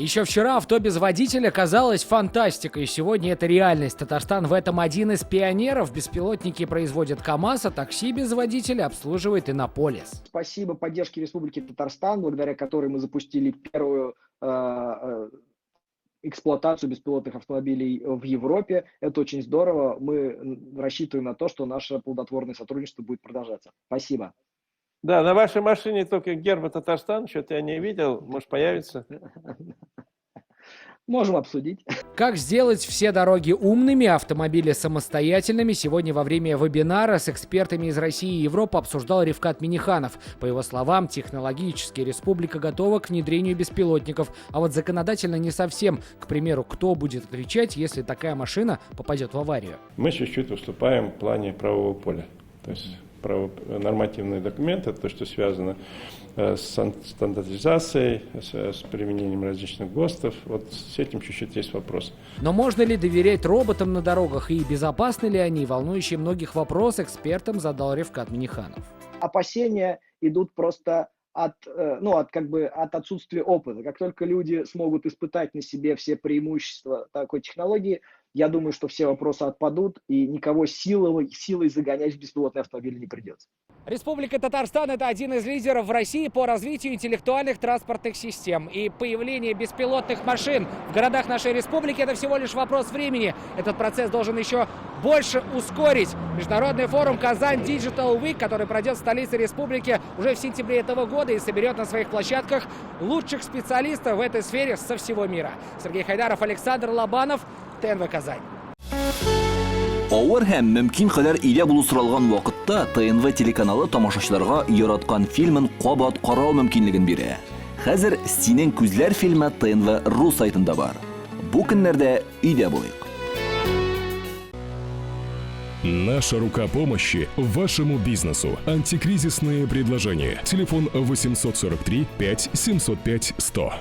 Еще вчера авто без водителя казалось фантастикой, сегодня это реальность. Татарстан в этом один из пионеров. Беспилотники производят КАМАЗ, а такси без водителя обслуживает Иннополис. Спасибо поддержке Республики Татарстан, благодаря которой мы запустили первую эксплуатацию беспилотных автомобилей в Европе. Это очень здорово. Мы рассчитываем на то, что наше плодотворное сотрудничество будет продолжаться. Спасибо. Да, на вашей машине только герба Татарстан, что-то я не видел, может появится. Можем обсудить. Как сделать все дороги умными, автомобили самостоятельными, сегодня во время вебинара с экспертами из России и Европы обсуждал Рифкат Миниханов. По его словам, технологически республика готова к внедрению беспилотников, а вот законодательно не совсем. К примеру, кто будет отвечать, если такая машина попадет в аварию? Мы чуть-чуть уступаем в плане правового поля. То есть нормативные документы, это то, что связано с стандартизацией, с применением различных ГОСТов. Вот с этим чуть-чуть есть вопрос. Но можно ли доверять роботам на дорогах и безопасны ли они? Волнующий многих вопрос экспертам задал Рифкат Миниханов. Опасения идут просто от отсутствия опыта. Как только люди смогут испытать на себе все преимущества такой технологии, я думаю, что все вопросы отпадут, и никого силой загонять в беспилотный автомобиль не придется. Республика Татарстан – это один из лидеров в России по развитию интеллектуальных транспортных систем. И появление беспилотных машин в городах нашей республики – это всего лишь вопрос времени. Этот процесс должен еще больше ускорить. Международный форум «Казань Digital Week», который пройдет в столице республики уже в сентябре этого года и соберет на своих площадках лучших специалистов в этой сфере со всего мира. Сергей Хайдаров, Александр Лобанов, ТНВ Казань. Авыр һәм мөмкин кадәр илә булу соралган вакытта ТНВ телеканалы тамашачыларга яраткан фильмын кабат карау мөмкинлеген бирә. Хәзер "Синең күзләр" фильмы ТНВ.ру сайтында бар. Бу көннәрдә өйдә булыйк. Наша рука помощи вашему бизнесу. Антикризисные предложения. Телефон 843 5 705 100.